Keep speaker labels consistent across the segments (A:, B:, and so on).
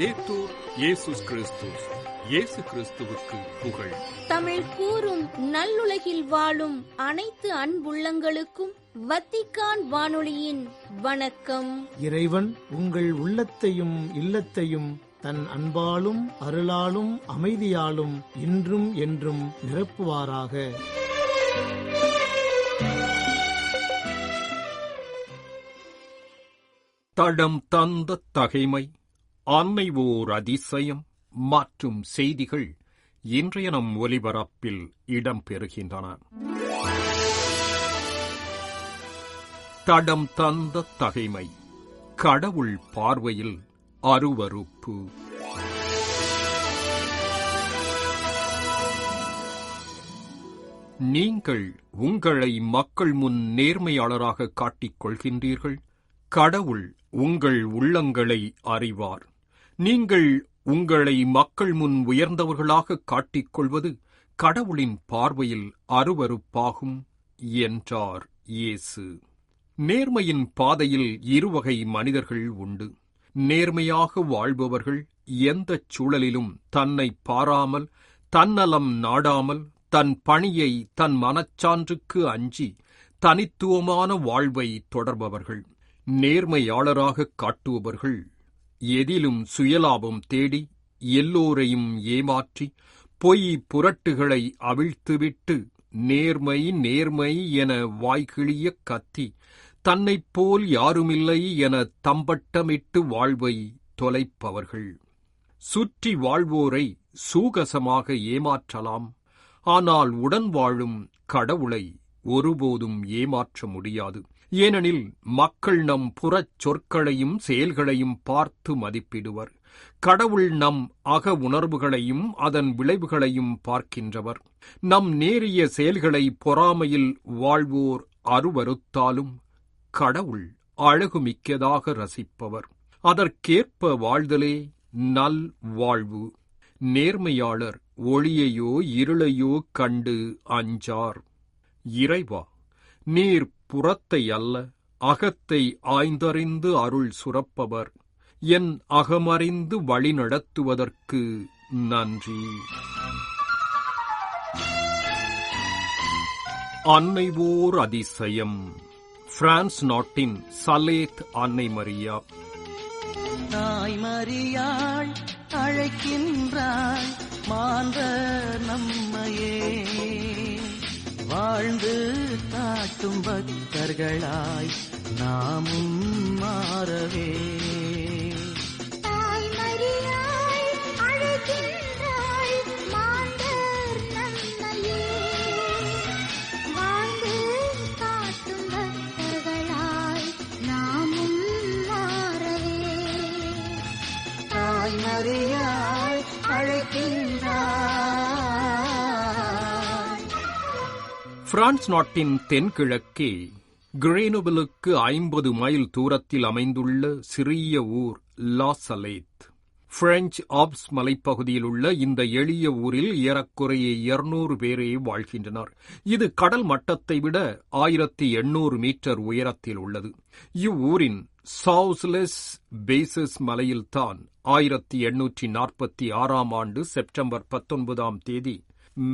A: லவ்தேத்தூர் இயேசுஸ் கிறிஸ்துஸ். இயேசு கிறிஸ்துவுக்கு புகழ்.
B: தமிழ் கூறும் நல்லுலகில் வாழும் அனைத்து அன்புள்ளங்களுக்கும் வத்திக்கான் வானொலியின் வணக்கம்.
C: இறைவன் உங்கள் உள்ளத்தையும் இல்லத்தையும் தன் அன்பாலும் அருளாலும் அமைதியாலும் இன்றும் என்றும் நிரப்புவாராக.
A: தடம் தந்த தகைமை, அன்னை ஓர் அதிசயம் மற்றும் செய்திகள் இன்றைய நம் ஒலிபரப்பில் இடம்பெறுகின்றன. தடம் தந்த தகைமை, கடவுள் பார்வையில் அருவருப்பு. நீங்கள் உங்களை மக்கள் முன் நேர்மையாளராக காட்டிக் கொள்கின்றீர்கள். கடவுள் உங்கள் உள்ளங்களை அறிவார். நீங்கள் உங்களை மக்கள் முன் உயர்ந்தவர்களாக காட்டிக் கொள்வது கடவுளின் பார்வையில் அருவருப்பாகும் என்றார் இயேசு. நேர்மையின் பாதையில் இருவகை மனிதர்கள் உண்டு. நேர்மையாக வாழ்பவர்கள் எந்தச் சூழலிலும் தன்னை பாராமல், தன்னலம் நாடாமல், தன் பணியை தன் மனச்சான்றுக்கு அஞ்சி தனித்துவமான வாழ்வை தொடர்பவர்கள். நேர்மையாளராக காட்டுபவர்கள் எதிலும் சுயலாபம் தேடி, எல்லோரையும் ஏமாற்றி, பொய் புரட்டுகளை அவிழ்த்துவிட்டு, நேர்மை நேர்மை என வாய்கிழிய கத்தி, தன்னைப் போல் யாருமில்லை என தம்பட்டமிட்டு வாழ்வை தொலைப்பவர்கள். சுற்றி வாழ்வோரை சூகசமாக ஏமாற்றலாம், ஆனால் உடன் வாழும் கடவுளை ஒருபோதும் ஏமாற்ற முடியாது. ஏனெனில் மக்கள் நம் புறச் சொற்களையும் செயல்களையும் பார்த்து மதிப்பிடுவர். கடவுள் நம் அக உணர்வுகளையும் அதன் விளைவுகளையும் பார்க்கின்றவர். நம் நேரிய செயல்களை பொறாமையில் வாழ்வோர் அருவருத்தாலும் கடவுள் அழகுமிக்கதாக ரசிப்பவர். அதற்கேற்ப வாழ்தலே நல் வாழ்வு. நேர்மையாளர் ஒளியையோ இருளையோ கண்டு அஞ்சார். இறைவா, நீர் புறத்தை அல்ல அகத்தை ஆய்ந்தறிந்து அருள் சுரப்பவர். என் அகமறிந்து வழி நடத்துவதற்கு நன்றி. அன்னை ஓர் அதிசயம். பிரான்ஸ் நாட்டின் சலேத் அன்னை மரியா.
D: தாய் மரியாள் அழைக்கின்றாள், மாந்த நம்மையே வாழ்ந்து காட்டும் பக்தர்களாய் நாமும் மாறவே.
E: தாய் மரியாள் அழைக்கின்றாள், மாந்தர் நம்மையே வாழ்ந்து காட்டும் பக்தர்களாய் நாமும் மாறவே.
D: தாய் மரியாள் அழைக்கின்றாள்.
A: பிரான்ஸ் நாட்டின் தென்கிழக்கே கிரேனோபிலுக்கு 50 மைல் தூரத்தில் அமைந்துள்ள சிறிய ஊர் லா சலேத். பிரெஞ்சு ஆப்ஸ் மலைப்பகுதியில் உள்ள இந்த எளிய ஊரில் ஏறக்குறைய 200 பேரே வாழ்கின்றனர். இது கடல் மட்டத்தை விட 1800 மீட்டர் உயரத்தில் உள்ளது. இவ்வூரின் சவுஸ்லெஸ் பேசஸ் மலையில்தான் 1846ஆம் ஆண்டு செப்டம்பர் 19ஆம் தேதி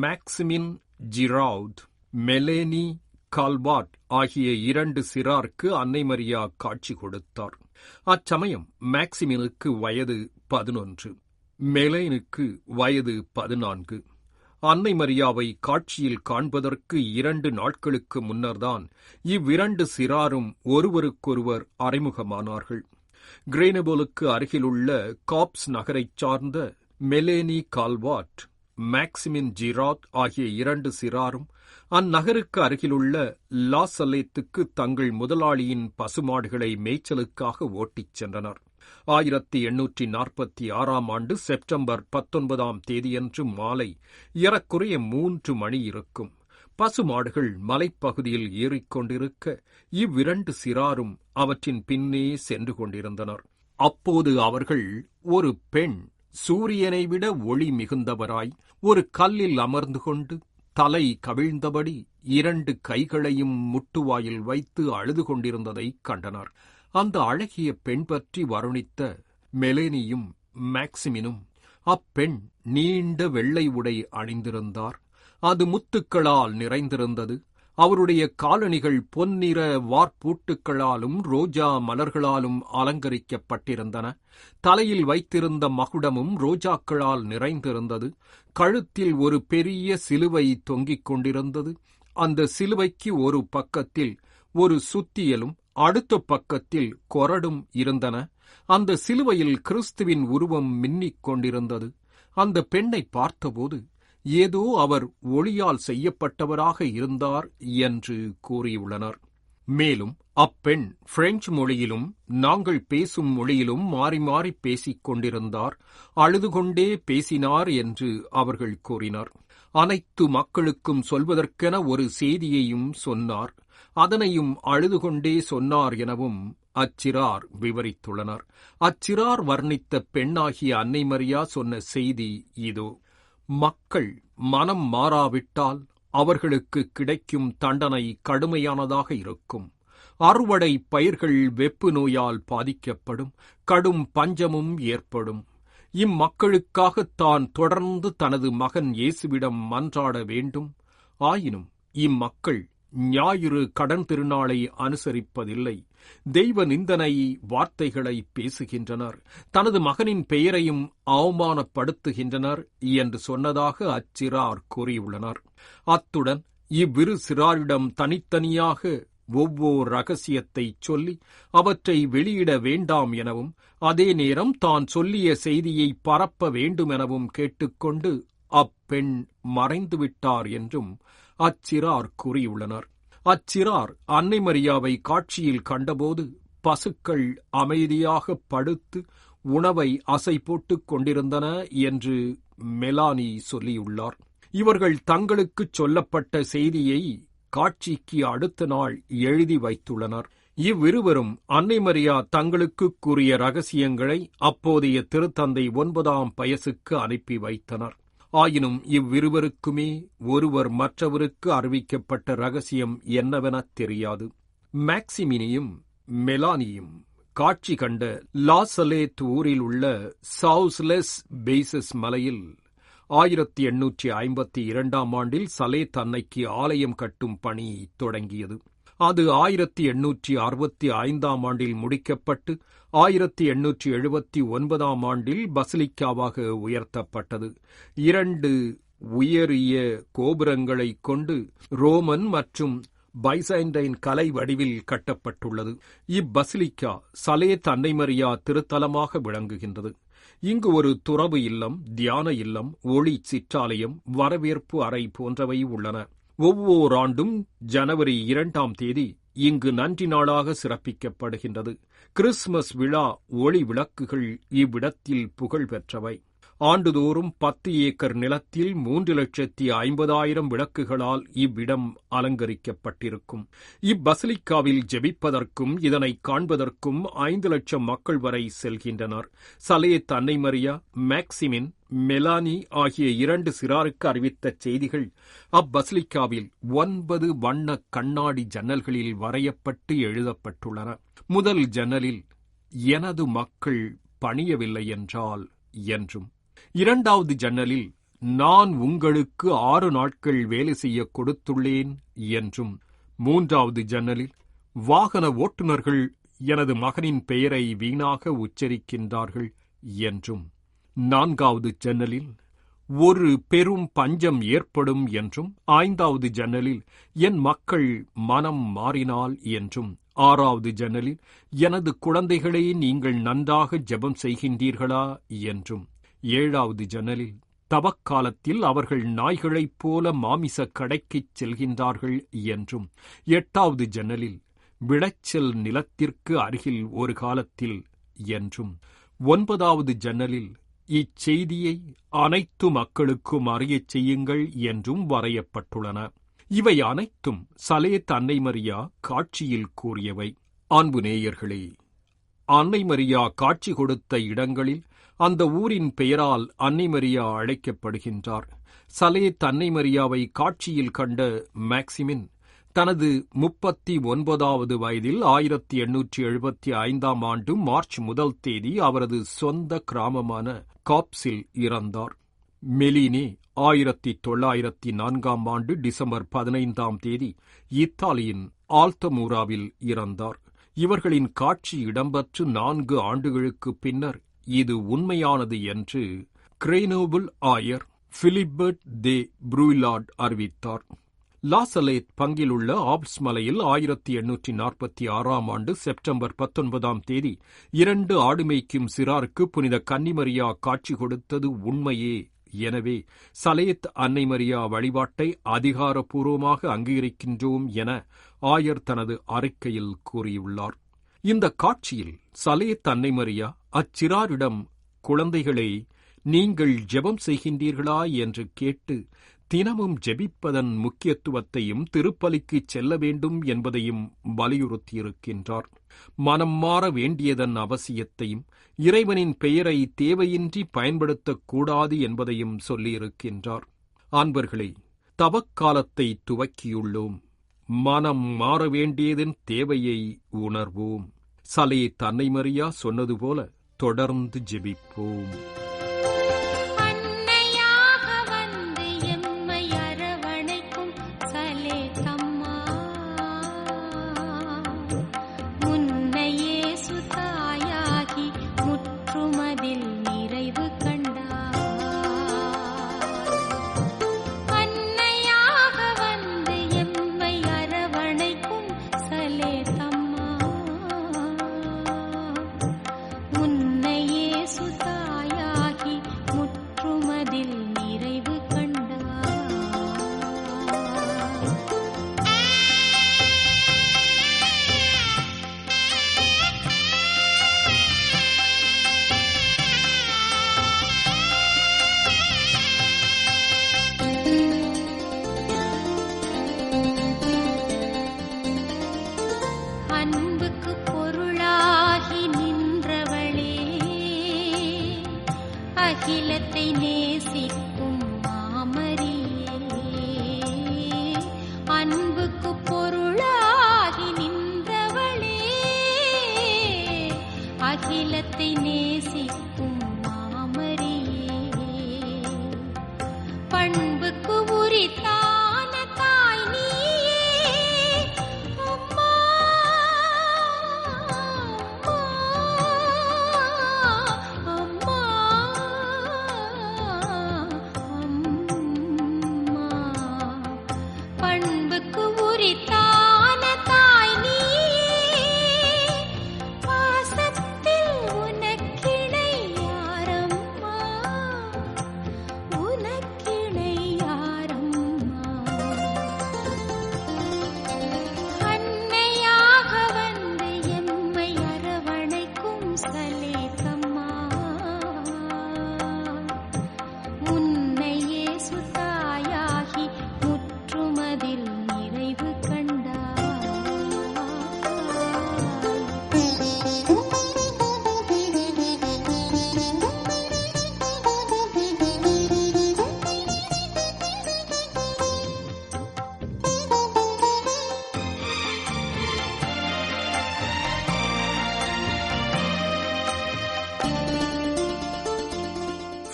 A: மேக்சிமின் ஜிராவுட், மெலேனி கால்வாட் ஆகிய 2 சிறாருக்கு அன்னை மரியா காட்சி கொடுத்தார். அச்சமயம் மேக்சிமினுக்கு வயது 11, மெலேனுக்கு வயது 14. அன்னை மரியாவை காட்சியில் காண்பதற்கு 2 நாட்களுக்கு முன்னர்தான் இவ்விரண்டு சிறாரும் ஒருவருக்கொருவர் அறிமுகமானார்கள். கிரேனபோலுக்கு அருகிலுள்ள காப்ஸ் நகரைச் சார்ந்த மெலேனி கால்வாட், மேக்சிமின் ஜிராட் ஆகிய 2 சிறாரும் அந்நகருக்கு அருகிலுள்ள லா சலேத்துக்கு தங்கள் முதலாளியின் பசுமாடுகளை மேய்ச்சலுக்காக ஓட்டிச் சென்றனர். 1846ஆம் ஆண்டு செப்டம்பர் 19ஆம் தேதியன்று மாலை ஏறக்குறைய 3 மணி இருக்கும். பசுமாடுகள் மலைப்பகுதியில் ஏறிக்கொண்டிருக்க இவ்விரண்டு சிறாரும் அவற்றின் பின்னே சென்று கொண்டிருந்தனர். அப்போது அவர்கள் ஒரு பெண் சூரியனை விட ஒளி மிகுந்தவராய் ஒரு கல்லில் அமர்ந்து கொண்டு தலை கவிழ்ந்தபடி 2 கைகளையும் முட்டுவாயில் வைத்து அழுது கொண்டிருந்ததைக் கண்டனர். அந்த அழகிய பெண் பற்றி வருணித்த மெலேனியும் மேக்சிமினும். அப்பெண் நீண்ட வெள்ளை உடை அணிந்திருந்தார். அது முத்துக்களால் நிறைந்திருந்தது. அவருடைய காலணிகள் பொன்னிற வார்ப்பூட்டுக்களாலும் ரோஜா மலர்களாலும் அலங்கரிக்கப்பட்டிருந்தன. தலையில் வைத்திருந்த மகுடமும் ரோஜாக்களால் நிறைந்திருந்தது. கழுத்தில் ஒரு பெரிய சிலுவை தொங்கிக் கொண்டிருந்தது. அந்த சிலுவைக்கு ஒரு பக்கத்தில் ஒரு சுத்தியலும் அடுத்த பக்கத்தில் கொரடும் இருந்தன. அந்த சிலுவையில் கிறிஸ்துவின் உருவம் மின்னிக் கொண்டிருந்தது. அந்த பெண்ணை பார்த்தபோது ஏதோ அவர் ஒளியால் செய்யப்பட்டவராக இருந்தார் என்று கூறியுள்ளனர். மேலும் அப்பெண் பிரெஞ்சு மொழியிலும் நாங்கள் பேசும் மொழியிலும் மாறி மாறி பேசிக் கொண்டிருந்தார். அழுது கொண்டே பேசினார் என்று அவர்கள் கூறினர். அனைத்து மக்களுக்கும் சொல்வதற்கென ஒரு செய்தியையும் சொன்னார். அதனையும் அழுது கொண்டே சொன்னார் எனவும் அச்சிறார் விவரித்துள்ளனர். அச்சிறார் வர்ணித்த பெண்ணாகிய அன்னை மரியா சொன்ன செய்தி இதோ: மக்கள் மனம் மாறாவிட்டால் அவர்களுக்கு கிடைக்கும் தண்டனை கடுமையானதாக இருக்கும். அறுவடை பயிர்கள் வெப்பு நோயால் பாதிக்கப்படும். கடும் பஞ்சமும் ஏற்படும். இம்மக்களுக்காக தான் தொடர்ந்து தனது மகன் இயேசுவிடம் மன்றாட வேண்டும். ஆயினும் இம்மக்கள் ஞாயிறு கடன் திருநாளை அனுசரிப்பதில்லை. தெய்வ நிந்தனை வார்த்தைகளை பேசுகின்றனர். தனது மகனின் பெயரையும் அவமானப்படுத்துகின்றனர் என்று சொன்னதாக அச்சிறார் கூறியுள்ளனர். அத்துடன் இவ்விரு சிறாரிடம் தனித்தனியாக ஒவ்வொரு ரகசியத்தை சொல்லி அவற்றை வெளியிட வேண்டாம் எனவும், அதே நேரம் தான் சொல்லிய செய்தியை பரப்ப வேண்டுமெனவும் கேட்டுக்கொண்டு அப்பெண் மறைந்துவிட்டார் என்றும் அச்சிறார் கூறியுள்ளனர். அச்சிறார் அன்னை மரியாவை காட்சியில் கண்டபோது பசுக்கள் அமைதியாக படுத்து உணவை அசை போட்டுக் கொண்டிருந்தன என்று மெலானி சொல்லியுள்ளார். இவர்கள் தங்களுக்குச் சொல்லப்பட்ட செய்தியை காட்சிக்கு அடுத்த நாள் எழுதி வைத்துள்ளனர். இவ்விருவரும் அன்னை மரியா தங்களுக்கு கூறிய ரகசியங்களை அப்போதைய திருத்தந்தை 9ஆம் பயசுக்கு அனுப்பி வைத்தனர். ஆயினும் இவ்விருவருக்குமே ஒருவர் மற்றவருக்கு அறிவிக்கப்பட்ட ரகசியம் என்னவெனத் தெரியாது. மேக்சிமினியும் மெலானியும் காட்சி கண்ட லாசலேத் ஊரில் உள்ள சவுஸ்லெஸ் பேசஸ் மலையில் 1852ஆம் ஆண்டில் சலேத் அன்னைக்கு ஆலயம் கட்டும் பணி தொடங்கியது. அது 1865ஆம் ஆண்டில் முடிக்கப்பட்டு 1879ஆம் ஆண்டில் பசிலிக்காவாக உயர்த்தப்பட்டது. 2 உயரிய கோபுரங்களைக் கொண்டு ரோமன் மற்றும் பைசைண்டைன் கலை வடிவில் கட்டப்பட்டுள்ளது. இப்பசிலிக்கா சலேத் அன்னை மரியா திருத்தலமாக விளங்குகின்றது. இங்கு ஒரு துறவு இல்லம், தியான இல்லம், ஒளி சிற்றாலயம், வரவேற்பு அறை போன்றவை உள்ளன. ஒவ்வொரு ஆண்டும் ஜனவரி 2ஆம் தேதி இங்கு நன்றி நாளாக சிறப்பிக்கப்படுகின்றது. கிறிஸ்துமஸ் விழா ஒளி விளக்குகள் இவ்விடத்தில் புகழ் பெற்றவை. ஆண்டுதோறும் 10 ஏக்கர் நிலத்தில் 3,50,000 விளக்குகளால் இவ்விடம் அலங்கரிக்கப்பட்டிருக்கும். இப்பசிலிக்காவில் ஜெபிப்பதற்கும் இதனை காண்பதற்கும் 5 லட்சம் மக்கள் வரை செல்கின்றனர். சலேத் அன்னை மரியா, மேக்சிமின், மெலானி ஆகிய 2 சிறாருக்கு அறிவித்த செய்திகள் அப்பசிலிக்காவில் 9 வண்ண கண்ணாடி ஜன்னல்களில் வரையப்பட்டு எழுதப்பட்டுள்ளன. முதல் ஜன்னலில் எனது மக்கள் பணியவில்லை என்றால் என்றும், 2வது ஜன்னலில் நான் உங்களுக்கு 6 நாட்கள் வேலை செய்ய கொடுத்துள்ளேன் என்றும், 3வது ஜன்னலில் வாகன ஓட்டுநர்கள் எனது மகனின் பெயரை வீணாக உச்சரிக்கின்றார்கள் என்றும், 4வது ஜன்னலில் ஒரு பெரும் பஞ்சம் ஏற்படும் என்றும், 5வது ஜன்னலில் என் மக்கள் மனம் மாறினால் என்றும், 6வது ஜன்னலில் எனது குழந்தைகளே நீங்கள் நன்றாக ஜெபம் செய்கின்றீர்களா என்றும், 7வது ஜன்னலில் தவக்காலத்தில் அவர்கள் நாய்களைப் போல மாமிச கடைக்குச் செல்கின்றார்கள் என்றும், 8வது ஜன்னலில் விளைச்சல் நிலத்திற்கு அருகில் ஒரு காலத்தில் என்றும், 9வது ஜன்னலில் இச்செய்தியை அனைத்து மக்களுக்கும் அறியச் செய்யுங்கள் என்றும் வரையப்பட்டுள்ளன. இவை அனைத்தும் சலேத் அன்னை மரியா காட்சியில் கூறியவை. அன்பு நேயர்களே, அன்னை மரியா காட்சி கொடுத்த இடங்களில் அந்த ஊரின் பெயரால் அன்னை மரியா அழைக்கப்படுகின்றார். சலேத் அன்னை மரியாவை காட்சியில் கண்ட மேக்சிமின் தனது 39வது வயதில் 1875 ஆண்டு மார்ச் 1 அவரது சொந்த கிராமமான காப்ஸில் இறந்தார். மெலினே 1904 ஆண்டு டிசம்பர் 15 இத்தாலியின் ஆல்தமூராவில் இறந்தார். இவர்களின் காட்சி இடம்பெற்று 4 ஆண்டுகளுக்கு பின்னர் இது உண்மையானது என்று கிரெனோபிள் ஆயர் பிலிப்பர்ட் தே புரூயிலார்ட் அறிவித்தார். லாசலேத் பங்கிலுள்ள ஆப்ஸ் மலையில் 1846 ஆண்டு செப்டம்பர் 19 2 ஆடுமேய்க்கும் சிறாருக்கு புனித கன்னிமரியா காட்சி கொடுத்தது உண்மையே. எனவே சலேத் அன்னை மரியா வழிபாட்டை அதிகாரப்பூர்வமாக அங்கீகரிக்கின்றோம் என ஆயர் தனது அறிக்கையில் கூறியுள்ளார். இந்த காட்சியில் சலேத் அன்னை மரியா அச்சிறாரிடம், குழந்தைகளே, நீங்கள் ஜெபம் செய்கின்றீர்களா என்று கேட்டு தினமும் ஜெபிப்பதன் முக்கியத்துவத்தையும் திருப்பலிக்கு செல்ல வேண்டும் என்பதையும் வலியுறுத்தியிருக்கின்றார். மனம் மாற வேண்டியதன் அவசியத்தையும் இறைவனின் பெயரை தேவையின்றி பயன்படுத்தக்கூடாது என்பதையும் சொல்லியிருக்கின்றார். அன்பர்களே, தவக்காலத்தை துவக்கியுள்ளோம். மனம் மாற வேண்டியதன் தேவையை உணர்வோம். சலேத் அன்னை மரியா சொன்னது போல தொடர்ந்து ஜெபிப்போம்.
E: அகிலத்தை நேசிக்கும் மாமரியே, அன்புக்கு பொருளாகி நின்றவளே, அகிலத்தை நேசிக்கும் மாமரியே, பண்புக்கு உரித்தான தாய் நீயே, அம்மா அம்மா அம்மா, பண்புக்கு உரித்தான தாய் நீயே, பாசத்தில் உனக்கிணை யாரம்மா, உனக்கிணை யாரம்மா, அன்னையாக வந்து எம்மை அரவணைக்கும் சலேத்தம்மா, உன்னையே சுத்தாயாகி முற்றுமதில் நிறைவு கண்டாய்.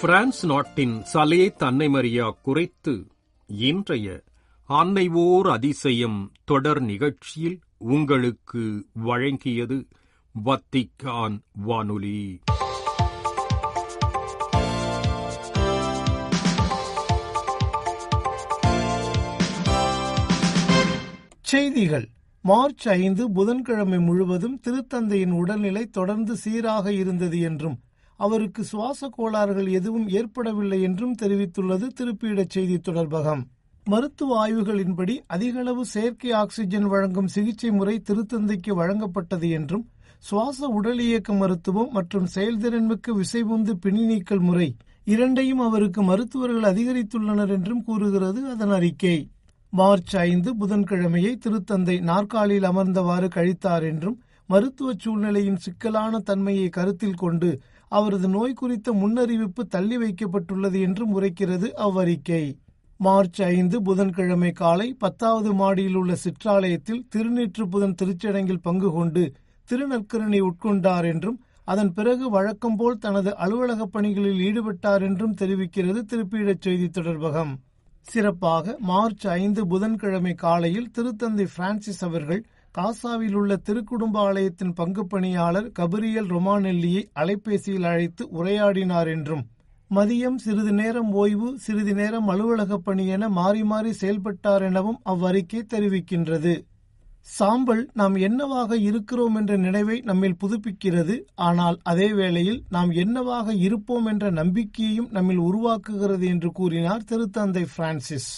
A: பிரான்ஸ் நாட்டின் சலேத் அன்னை மரியா குறித்து இன்றைய அன்னை ஓர் அதிசயம் தொடர் நிகழ்ச்சியில் உங்களுக்கு வழங்கியது வத்திக்கான் வானொலி.
C: செய்திகள். மார்ச் 5 புதன்கிழமை முழுவதும் திருத்தந்தையின் உடல்நிலை தொடர்ந்து சீராக இருந்தது என்றும் அவருக்கு சுவாச கோளாறுகள் எதுவும் ஏற்படவில்லை என்றும் தெரிவித்துள்ளது திருப்பீடச் செய்தி தொடர்பகம். மருத்துவ ஆய்வுகளின்படி அதிகளவு செயற்கை ஆக்சிஜன் வழங்கும் சிகிச்சை முறை திருத்தந்தைக்கு வழங்கப்பட்டது என்றும் சுவாச உடல் இயக்க மருத்துவம் மற்றும் செயல்திறன்மிக்க விசைவுந்து பிணி நீக்கல் முறை இரண்டையும் அவருக்கு மருத்துவர்கள் அதிகரித்துள்ளனர் என்றும் கூறுகிறது அதன் அறிக்கை. மார்ச் 5 புதன்கிழமையை திருத்தந்தை நாற்காலியில் அமர்ந்தவாறு கழித்தார் என்றும் மருத்துவ சூழ்நிலையின் சிக்கலான தன்மையை கருத்தில் கொண்டு அவரது நோய் குறித்த முன்னறிவிப்பு தள்ளி வைக்கப்பட்டுள்ளது என்றும் உரைக்கிறது அவ்வறிக்கை. மார்ச் 5 புதன்கிழமை காலை 10வது மாடியில் உள்ள சிற்றாலயத்தில் திருநீற்று புதன் திருச்சடங்கில் பங்கு கொண்டு திருநற்கருணை உட்கொண்டார் என்றும் அதன் பிறகு வழக்கம் போல் தனது அலுவலக பணிகளில் ஈடுபட்டார் என்றும் தெரிவிக்கிறது திருப்பீடச் செய்தி தொடர்பகம். சிறப்பாக மார்ச் 5 புதன்கிழமை காலையில் திருத்தந்தை பிரான்சிஸ் அவர்கள் காசாவில் உள்ள திருக்குடும்ப ஆலயத்தின் பங்கு பணியாளர் கபிரியல் ரொமானெல்லியை அலைபேசியில் அழைத்து உரையாடினார் என்றும் மதியம் சிறிது நேரம் ஓய்வு, சிறிது நேரம் அலுவலக பணி என மாறி மாறி செயல்பட்டார் எனவும் அவ்வறிக்கை தெரிவிக்கின்றது. சாம்பல் நாம் என்னவாக இருக்கிறோம் என்ற நினைவை நம்மில் புதுப்பிக்கிறது. ஆனால் அதே வேளையில் நாம் என்னவாக இருப்போம் என்ற நம்பிக்கையையும் நம்மில் உருவாக்குகிறது என்று கூறினார் திருத்தந்தை பிரான்சிஸ்.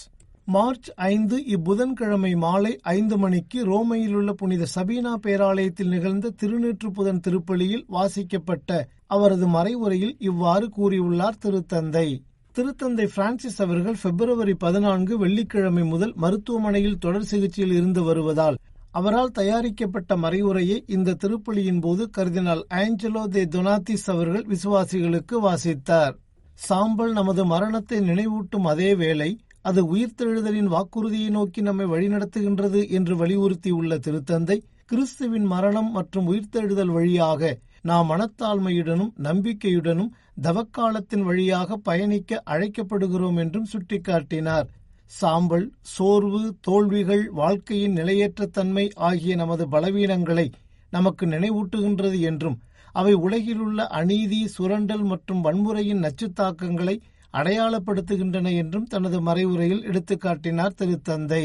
C: மார்ச் 5 இப்புதன்கிழமை மாலை 5 மணிக்கு ரோமையில் உள்ள புனித சபீனா பேராலயத்தில் நிகழ்ந்த திருநீற்று புதன் திருப்பலியில் வாசிக்கப்பட்ட அவரது மறைவுரையில் இவ்வாறு கூறியுள்ளார் திருத்தந்தை. திருத்தந்தை பிரான்சிஸ் அவர்கள் பிப்ரவரி 14 வெள்ளிக்கிழமை முதல் மருத்துவமனையில் தொடர் சிகிச்சையில் இருந்து வருவதால் அவரால் தயாரிக்கப்பட்ட மறைவுரையை இந்த திருப்பலியின் போது கர்தினால் ஆஞ்சலோ தே டொனாத்திஸ் அவர்கள் விசுவாசிகளுக்கு வாசித்தார். சாம்பல் நமது மரணத்தை நினைவூட்டும் அதே வேளை அது உயிர்த்தெழுதலின் வாக்குறுதியை நோக்கி நம்மை வழிநடத்துகின்றது என்று வலியுறுத்தியுள்ள திருத்தந்தை, கிறிஸ்துவின் மரணம் மற்றும் உயிர்த்தெழுதல் வழியாக நாம் மனத்தாழ்மையுடனும் நம்பிக்கையுடனும் தவக்காலத்தின் வழியாக பயணிக்க அழைக்கப்படுகிறோம் என்றும் சுட்டிக்காட்டினார். சாம்பல், சோர்வு, தோல்விகள், வாழ்க்கையின் நிலையற்ற தன்மை ஆகிய நமது பலவீனங்களை நமக்கு நினைவூட்டுகின்றது என்றும் அவை உலகிலுள்ள அநீதி, சுரண்டல் மற்றும் வன்முறையின் நச்சுத்தாக்கங்களை அடையாளப்படுத்துகின்றன என்றும் தனது மறைவுரையில் எடுத்துக்காட்டினார் திருத்தந்தை.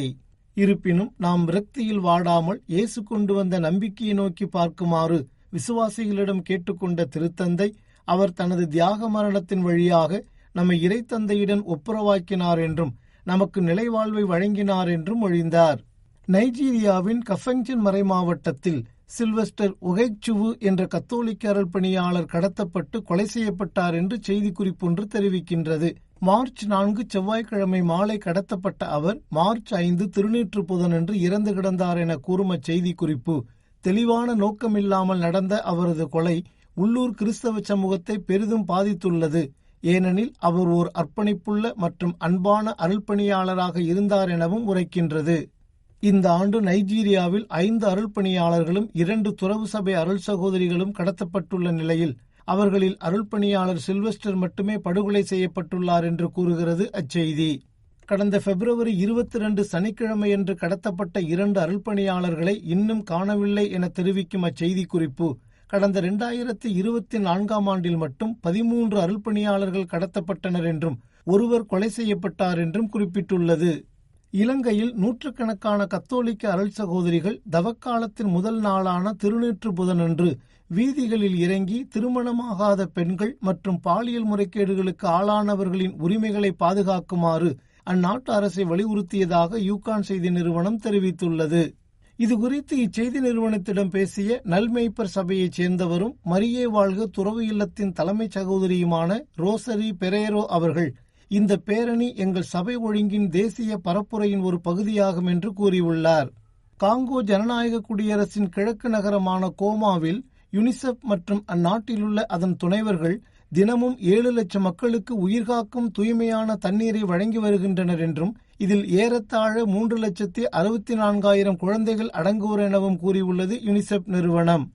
C: இருப்பினும் நாம் விரக்தியில் வாடாமல் இயேசு கொண்டு வந்த நம்பிக்கையை நோக்கி பார்க்குமாறு விசுவாசிகளிடம் கேட்டுக்கொண்ட திருத்தந்தை, அவர் தனது தியாக மரணத்தின் வழியாக நம்மை இறைத்தந்தையுடன் ஒப்புரவாக்கினார் என்றும் நமக்கு நிலைவாழ்வை வழங்கினார் என்றும் மொழிந்தார். நைஜீரியாவின் கஃபெங்சன் மறை மாவட்டத்தில் சில்வெஸ்டர் உகைச்சுவு என்ற கத்தோலிக்க அருள் பணியாளர் கடத்தப்பட்டு கொலை செய்யப்பட்டார் என்று செய்திக்குறிப்பொன்று தெரிவிக்கின்றது. மார்ச் 4 செவ்வாய்க்கிழமை மாலை கடத்தப்பட்ட அவர் மார்ச் 5 திருநீற்று புதனன்று இறந்து கிடந்தார் என கூறும் செய்திக்குறிப்பு தெளிவான நோக்கமில்லாமல் நடந்த அவரது கொலை உள்ளூர் கிறிஸ்தவ சமூகத்தை பெரிதும் பாதித்துள்ளது. ஏனெனில் அவர் ஓர் அர்ப்பணிப்புள்ள மற்றும் அன்பான அருள்பணியாளராக இருந்தார் எனவும் உரைக்கின்றது. இந்த ஆண்டு நைஜீரியாவில் 5 அருள்பணியாளர்களும் 2 துறவு சபை அருள் சகோதரிகளும் கடத்தப்பட்டுள்ள நிலையில் அவர்களில் அருள்பணியாளர் சில்வெஸ்டர் மட்டுமே படுகொலை செய்யப்பட்டுள்ளார் என்று கூறுகிறது அச்செய்தி. கடந்த பிப்ரவரி 22 சனிக்கிழமையன்று கடத்தப்பட்ட 2 அருள்பணியாளர்களை இன்னும் காணவில்லை என தெரிவிக்கும் அச்செய்தி குறிப்பு கடந்த 2024 ஆண்டில் மட்டும் 13 அருள்பணியாளர்கள் கடத்தப்பட்டனர் என்றும் ஒருவர் கொலை செய்யப்பட்டார் என்றும் குறிப்பிட்டுள்ளது. இலங்கையில் நூற்றுக்கணக்கான கத்தோலிக்க அருள் சகோதரிகள் தவக்காலத்தின் முதல் நாளான திருநீற்று புதனன்று வீதிகளில் இறங்கி திருமணமாகாத பெண்கள் மற்றும் பாலியல் முறைகேடுகளுக்கு ஆளானவர்களின் உரிமைகளை பாதுகாக்குமாறு அந்நாட்டு அரசை வலியுறுத்தியதாக யூகான் செய்தி நிறுவனம் தெரிவித்துள்ளது. இதுகுறித்து இச்செய்தி நிறுவனத்திடம் பேசிய நல்மெய்ப்பர் சபையைச் சேர்ந்தவரும் மரியே வாழ்க துறவு இல்லத்தின் தலைமை சகோதரியுமான ரோசரி பெரேரோ அவர்கள், இந்த பேரணி எங்கள் சபை ஒழுங்கின் தேசிய பரப்புரையின் ஒரு பகுதியாகும் என்று கூறியுள்ளார். காங்கோ ஜனநாயக குடியரசின் கிழக்கு நகரமான கோமாவில் யுனிசெப் மற்றும் அந்நாட்டிலுள்ள அதன் துணைவர்கள் தினமும் 7 லட்சம் மக்களுக்கு உயிர்காக்கும் தூய்மையான தண்ணீரை வழங்கி வருகின்றனர் என்றும் இதில் ஏறத்தாழ 3,64,000 குழந்தைகள் அடங்குவர் எனவும் கூறியுள்ளது யுனிசெப் நிறுவனம்.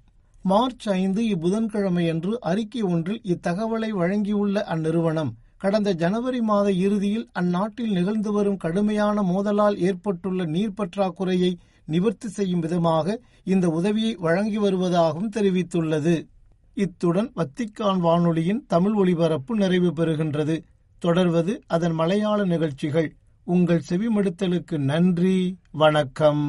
C: மார்ச் 5 இப்புதன்கிழமையன்று அறிக்கை ஒன்றில் இத்தகவலை வழங்கியுள்ள அந்நிறுவனம், கடந்த ஜனவரி மாத இறுதியில் அந்நாட்டில் நிகழ்ந்து வரும் கடுமையான மோதலால் ஏற்பட்டுள்ள நீர் பற்றாக்குறையை நிவர்த்தி செய்யும் விதமாக இந்த உதவியை வழங்கி வருவதாகவும் தெரிவித்துள்ளது. இத்துடன் வத்திக்கான் வானொலியின் தமிழ் ஒலிபரப்பு நிறைவு பெறுகின்றது. தொடர்வது அதன் மலையாள நிகழ்ச்சிகள். உங்கள் செவிமடுத்தலுக்கு நன்றி. வணக்கம்.